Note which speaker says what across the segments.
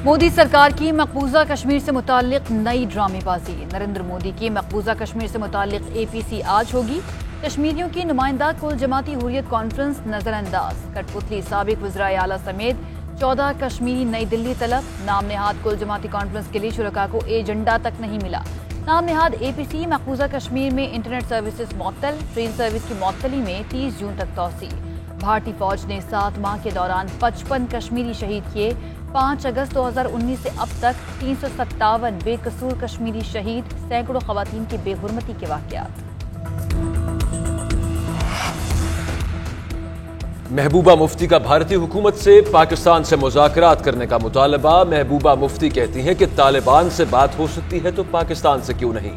Speaker 1: मोदी सरकार की मकबूजा कश्मीर से मुताल्लिक नई ड्रामेबाजी। नरेंद्र मोदी की मकबूजा कश्मीर से मुताल्लिक APC आज होगी। कश्मीरियों की नुमाइंदा कुल जमाती हुर्रियत कॉन्फ्रेंस नजरअंदाज। कठपुतली साबिक वज़राए आला समेत 14 कश्मीरी नई दिल्ली तलब। नाम नेहाद कुल जमाती कॉन्फ्रेंस के लिए शुरका को एजेंडा तक नहीं मिला। नाम नेहाद APC मकबूजा कश्मीर में इंटरनेट सर्विसेज मअतल। ट्रेन सर्विस की मअतली में 30 जून तक तौसी। भारतीय फौज ने 7 माह के दौरान 55 कश्मीरी शहीद किए। 5 अगस्त 2019 से अब तक 357 बेकसूर कश्मीरी शहीद। सैकड़ों खवातीन की बेहुरमती के वाकयात।
Speaker 2: महबूबा मुफ्ती का भारतीय हुकूमत से पाकिस्तान से मुज़ाकरात करने का मुतालबा। महबूबा मुफ्ती कहती हैं कि तालिबान से बात हो सकती है तो पाकिस्तान से क्यों नहीं।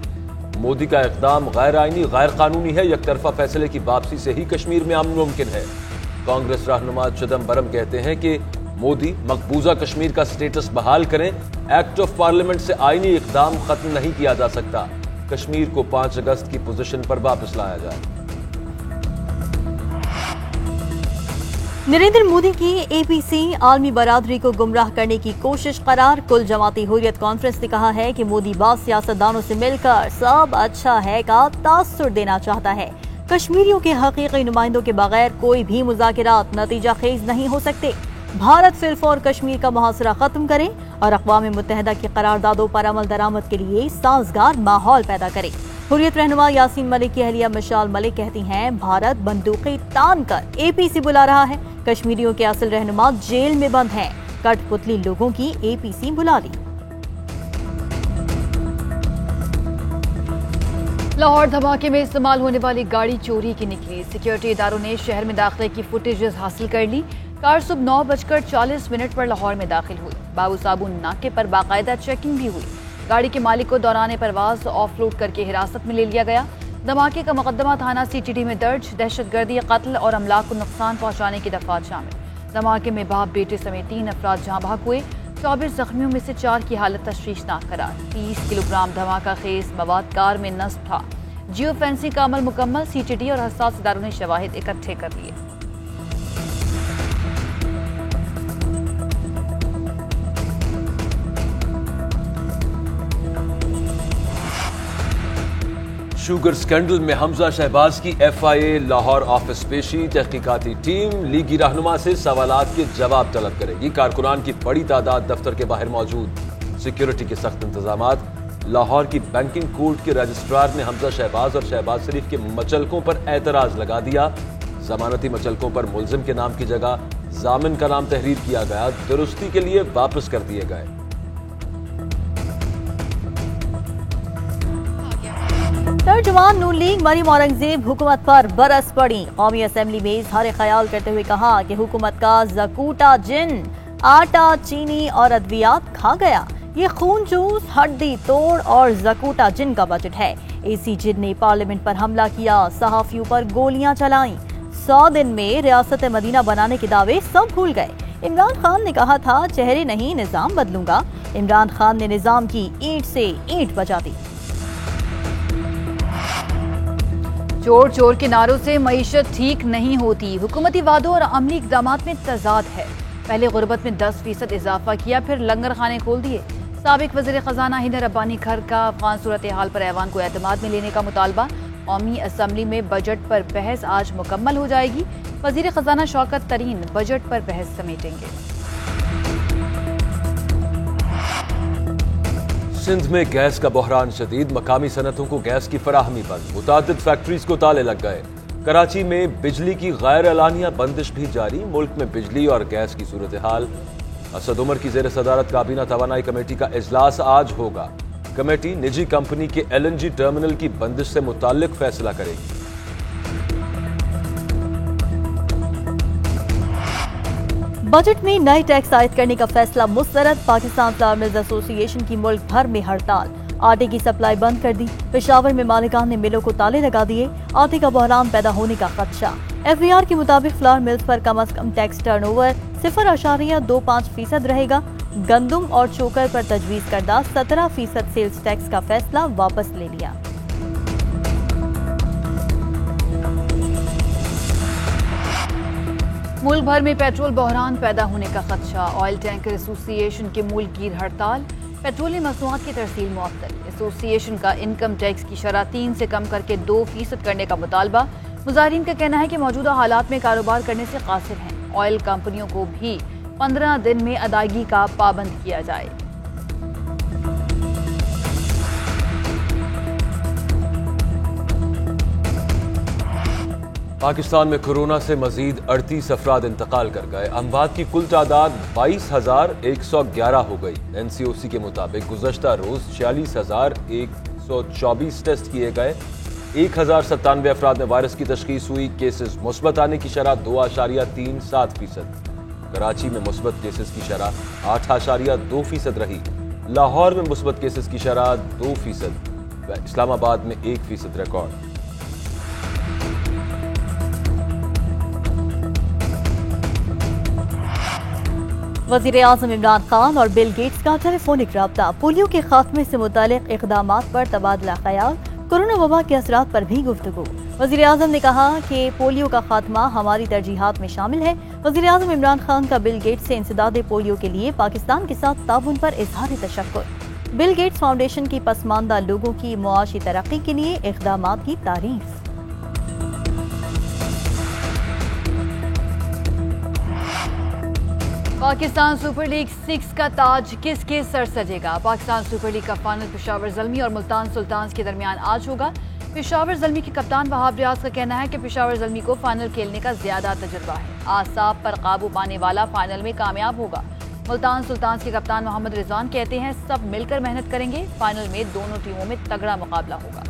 Speaker 2: मोदी का इक़दाम गैर आईनी गैर कानूनी है। एकतरफा फैसले की वापसी से ही कश्मीर में अमन मुमकिन है। कांग्रेस रहनुमा चिदम्बरम कहते हैं कि मोदी मकबूजा कश्मीर का स्टेटस बहाल करें। एक्ट ऑफ पार्लियामेंट से आईनी इक़दाम खत्म नहीं किया जा सकता। कश्मीर को 5 अगस्त की पोजीशन पर वापस लाया जाए।
Speaker 3: नरेंद्र मोदी की APC आलमी बरादरी को गुमराह करने की कोशिश करार। कुल जमाती हुर्रियत कॉन्फ्रेंस ने कहा है कि मोदी बाज़ सियासतदानों से मिलकर सब अच्छा है का तासुर देना चाहता है। कश्मीरियों के हकीकी नुमाइंदों के बगैर कोई भी मुज़ाकरात नतीजा खेज नहीं हो सकते। भारत फिलफौर कश्मीर का मुहासरा खत्म करे और अक़वाम मुत्तहिदा की करारदादों पर अमल दरामद के लिए साजगार माहौल पैदा करे। हुर्रियत रहनुमा यासीन मलिक की अहलिया मिशाल मलिक कहती हैं, भारत बंदूकें तान कर APC बुला रहा है। कश्मीरियों के असल रहनुमा जेल में बंद हैं। कठपुतली लोगों की APC बुला ली।
Speaker 1: लाहौर धमाके में इस्तेमाल होने वाली गाड़ी चोरी की निकली। सिक्योरिटी इदारों ने शहर में दाखिले की फुटेजेस हासिल कर ली। कार सुबह 9:40 पर लाहौर में दाखिल हुई। बाबू साबुन नाके पर बाकायदा चेकिंग भी हुई। गाड़ी के मालिक को दौरान परवाज ऑफलोड करके हिरासत में ले लिया गया। धमाके का मुकदमा थाना CTD में दर्ज। दहशतगर्दी, कत्ल और अमलाक को नुकसान पहुंचाने की दफात शामिल। धमाके में बाप बेटे समेत 3 अफराद जहां बहक हुए। 24 जख्मियों में से 4 की हालत तशवीशनाक करार। 30 किलोग्राम धमाका खेज मवाद कार में नस्ब था। जियो फेंसिंग का अमल मुकम्मल। CTD और हसास इदारों ने शवाहिद इकट्ठे कर लिए।
Speaker 2: शुगर स्कैंडल में हमजा शहबाज की FIA लाहौर ऑफिस पेशी। तहकीकाती टीम लीगी रहनुमा से सवालात के जवाब तलब करेगी। कारकुनान की बड़ी तादाद दफ्तर के बाहर मौजूद। सिक्योरिटी के सख्त इंतजामात। लाहौर की बैंकिंग कोर्ट के रजिस्ट्रार ने हमजा शहबाज और शहबाज शरीफ के मचलकों पर एतराज लगा दिया। जमानती मचलकों पर मुल्जिम के नाम की जगह जामिन का नाम तहरीर किया गया। दुरुस्ती के लिए वापस कर दिए गए।
Speaker 3: तर्जुमान नून लीग मरीम औरंगजेब हुकूमत पर बरस पड़ी। कौमी असेंबली में इजहार ख्याल करते हुए कहा कि हुकूमत का जकूटा जिन आटा, चीनी और अद्वियात खा गया। ये खून जूस, हड्डी तोड़ और जकूटा जिन का बजट है। AC जिन ने पार्लियामेंट पर हमला किया, सहाफियों पर गोलियां चलाई। 100 दिन में रियासत मदीना बनाने के दावे सब भूल गए। इमरान खान ने कहा था चेहरे नहीं निजाम बदलूंगा। इमरान खान ने निजाम की ईंट से ईंट बजा दी।
Speaker 1: चोर चोर के नारों से मईशत ठीक नहीं होती। हुकूमती वादों और अमली इक़दामात में तजाद है। पहले गुर्बत में 10% इजाफा किया, फिर लंगर खाने खोल दिए। साबिक वज़ीर ख़जाना हिंद रब्बानी खर का अफगान सूरत हाल पर ऐवान को एतमाद में लेने का मुतालबा। कौमी असम्बली में बजट पर बहस आज मुकम्मल हो जाएगी। वज़ीर ख़जाना शौकत तरीन बजट पर बहस समेटेंगे।
Speaker 2: सिंध में गैस का बहरान शदीद। मकामी सनतों को गैस की फराहमी बंद। मुतादिद फैक्ट्रीज को ताले लग गए। कराची में बिजली की गैर एलानिया बंदिश भी जारी। मुल्क में बिजली और गैस की सूरत हाल। असद उमर की ज़ेर सदारत काबीना तवानाई कमेटी का इजलास आज होगा। कमेटी निजी कंपनी के LNG टर्मिनल की बंदिश से मुताल्लिक फैसला करेगी।
Speaker 3: बजट में नए टैक्स आयद करने का फैसला मुस्तरद। पाकिस्तान फ्लावर मिल्स एसोसिएशन की मुल्क भर में हड़ताल। आटे की सप्लाई बंद कर दी। पेशावर में मालिकान ने मिलों को ताले लगा दिए। आटे का बहरान पैदा होने का खदशा। FBR के मुताबिक फ्लावर मिल्स पर कम अज कम टैक्स टर्नओवर 0.25% रहेगा। गंदुम और चोकर पर तजवीज करदा 17% सेल्स टैक्स का फैसला वापस ले लिया।
Speaker 1: मुल्क भर में पेट्रोल बहरान पैदा होने का खदशा। ऑयल टैंकर एसोसिएशन के मुल्कगीर हड़ताल। पेट्रोलियम मसनूआत की तरसील मुअत्तल। एसोसिएशन का इनकम टैक्स की शरह 3 से कम करके 2% करने का मुतालबा। मुजाहिरीन का कहना है कि मौजूदा हालात में कारोबार करने से कासिर हैं। ऑयल कंपनियों को भी 15 दिन में अदायगी का पाबंद किया जाए।
Speaker 2: पाकिस्तान में कोरोना से मजीद 38 अफराद इंतकाल कर गए। अमवात की कुल तादाद 22,111 हो गई। NCOC के मुताबिक गुज़श्ता रोज 46,124 टेस्ट किए गए। 1,097 अफराद में वायरस की तशखीस हुई। केसेस मुस्बत आने की शरह 2.37%। कराची में मुस्बत केसेस की शरह 8.2% रही। लाहौर में मुस्बत केसेस की शरह 2% व इस्लामाबाद में 1% रिकॉर्ड।
Speaker 3: वज़ीर-ए-आज़म इमरान खान और बिल गेट्स का टेलीफोनिक राब्ता। पोलियो के खात्मे से मुतालिक इक़दामात पर तबादला ख्याल। कोरोना वबा के असरात पर भी गुफ्तगू। वज़ीर-ए-आज़म ने कहा कि पोलियो का खात्मा हमारी तरजीहात में शामिल है। वज़ीर-ए-आज़म इमरान खान का बिल गेट्स से इंसदाद पोलियो के लिए पाकिस्तान के साथ ताउन पर इज़हार तशक्कुर। बिल गेट्स फाउंडेशन की पसमानदा लोगों की मुआशी तरक्की के लिए इक़दामात की तारीफ।
Speaker 1: पाकिस्तान सुपर लीग 6 का ताज किसके सर सजेगा? पाकिस्तान सुपर लीग का फाइनल पेशावर ज़ल्मी और मुल्तान सुल्तान्स के दरमियान आज होगा। पेशावर ज़ल्मी के कप्तान वहाब रियाज का कहना है कि पेशावर ज़ल्मी को फाइनल खेलने का ज्यादा तजुर्बा है। आसाब पर काबू पाने वाला फाइनल में कामयाब होगा। मुल्तान सुल्तान्स के कप्तान मोहम्मद रिजवान कहते हैं सब मिलकर मेहनत करेंगे। फाइनल में दोनों टीमों में तगड़ा मुकाबला होगा।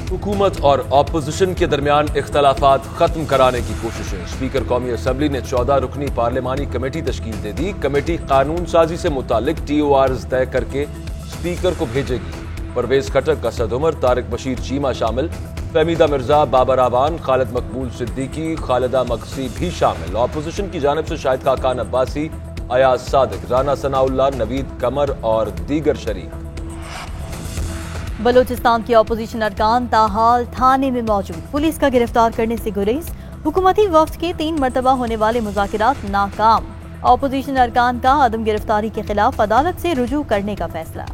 Speaker 2: हुकूमत और अपोजिशन के दरमियान इख्तलाफात खत्म कराने की कोशिशें। स्पीकर कौमी असम्बली ने 14 रुकनी पार्लिमानी कमेटी तश्कील दे दी। कमेटी कानून साजी से मुतालिक TORs तय करके स्पीकर को भेजेगी। परवेज खटक, असद उमर, तारिक बशीर चीमा शामिल। फहमीदा मिर्जा, बाबर आवान, खालिद मकबूल सिद्दीकी, खालिदा मकसी भी शामिल। अपोजिशन की जानिब से शाहिद खाकान अब्बासी, अयाज सादिक, राना सनाउल्लाह, नवीद कमर और दीगर शरीक।
Speaker 3: बलूचिस्तान के अपोजिशन अरकान ताहाल थाने में मौजूद। पुलिस का गिरफ्तार करने से गुरेज। हुकूमती वफ्द के 3 मरतबा होने वाले मुज़ाकिरात नाकाम। अपोजिशन अरकान का अदम गिरफ्तारी के खिलाफ अदालत से रुजू करने का फैसला।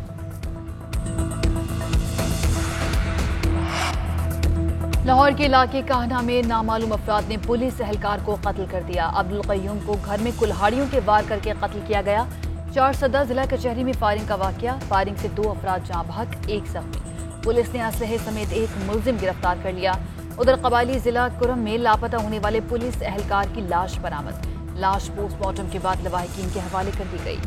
Speaker 1: लाहौर के इलाके काहना में नामालूम अफराद ने पुलिस एहलकार को कत्ल कर दिया। अब्दुल कय्यूम को घर में कुल्हाड़ियों के वार करके कत्ल किया गया। 4 सदा जिला कचहरी में फायरिंग का वाकया। फायरिंग से 2 अफराद जाँ बहक, 1 जख्मी। पुलिस ने असलहे समेत 1 मुलजिम गिरफ्तार कर लिया। उधर कबायली जिला कुरम में लापता होने वाले पुलिस एहलकार की लाश बरामद। लाश पोस्टमार्टम के बाद लवाहिकीन के हवाले कर दी गई।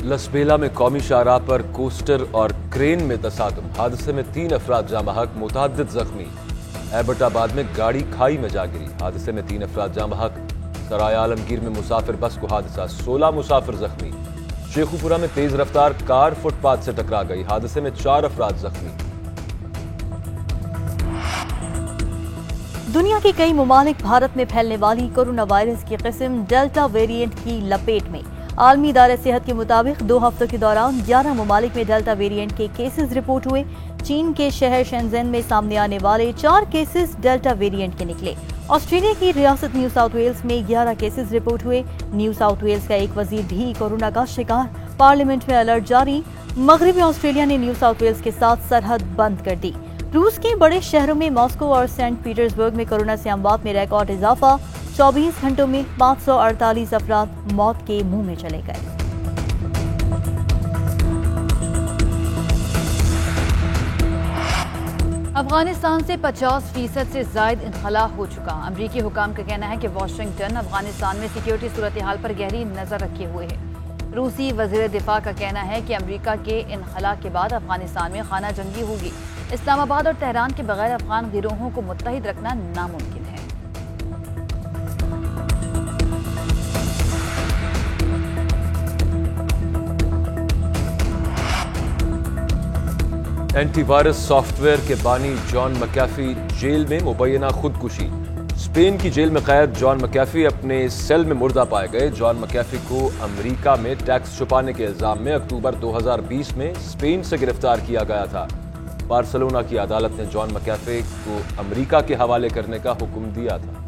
Speaker 2: लसबेला में कौमी शाहराह पर कोस्टर और क्रेन में तसादुम। हादसे में 3 अफराद जाँ बहक, मुतअद्दिद जख्मी। एबटाबाद में गाड़ी खाई में जा गिरी। हादसे में 3 अफराद जाँ बहक। सराय आलमगीर में मुसाफिर बस को हादसा, 16 मुसाफिर जख्मी। शेखुपुरा में तेज रफ्तार कार फुटपाथ से टकरा गई। हादसे में 4 अफराद जख्मी।
Speaker 3: दुनिया के कई ममालिक भारत में फैलने वाली कोरोना वायरस की किस्म डेल्टा वेरिएंट की लपेट में। आलमी इदारे सेहत के मुताबिक 2 हफ्तों के दौरान 11 ममालिक में डेल्टा वेरिएंट के केसेस रिपोर्ट हुए। चीन के शहर शेंजेन में सामने आने वाले 4 केसेस डेल्टा वेरिएंट के निकले। ऑस्ट्रेलिया की रियासत न्यू साउथ वेल्स में 11 केसेस रिपोर्ट हुए। न्यू साउथ वेल्स का एक वजीर भी कोरोना का शिकार। पार्लियामेंट में अलर्ट जारी। मगरबी ऑस्ट्रेलिया ने न्यू साउथ वेल्स के साथ सरहद बंद कर दी। रूस के बड़े शहरों में मॉस्को और सेंट पीटर्सबर्ग में कोरोना से अमवात में रिकॉर्ड इजाफा। 24 घंटों में 548 अफराद मौत के मुंह में चले गए।
Speaker 1: अफगानिस्तान से 50% से जायद इनखला हो चुका। अमरीकी हुकाम का कहना है कि वाशिंगटन अफगानिस्तान में सिक्योरिटी सूरत हाल पर गहरी नजर रखे हुए है। रूसी वजीर दिफा का कहना है कि अमरीका के इनखला के बाद अफगानिस्तान में खाना जंगी होगी। इस्लामाबाद और तेहरान के बगैर अफगान गिरोहों को मुत्तहिद रखना नामुमकिन है।
Speaker 2: एंटीवायरस सॉफ्टवेयर के बानी जॉन मैकेफी जेल में मुबैना खुदकुशी। स्पेन की जेल में कैद जॉन मैकेफी अपने सेल में मुर्दा पाए गए। जॉन मैकेफी को अमेरिका में टैक्स छुपाने के इल्जाम में अक्टूबर 2020 में स्पेन से गिरफ्तार किया गया था। बार्सिलोना की अदालत ने जॉन मैकेफी को अमेरिका के हवाले करने का हुक्म दिया था।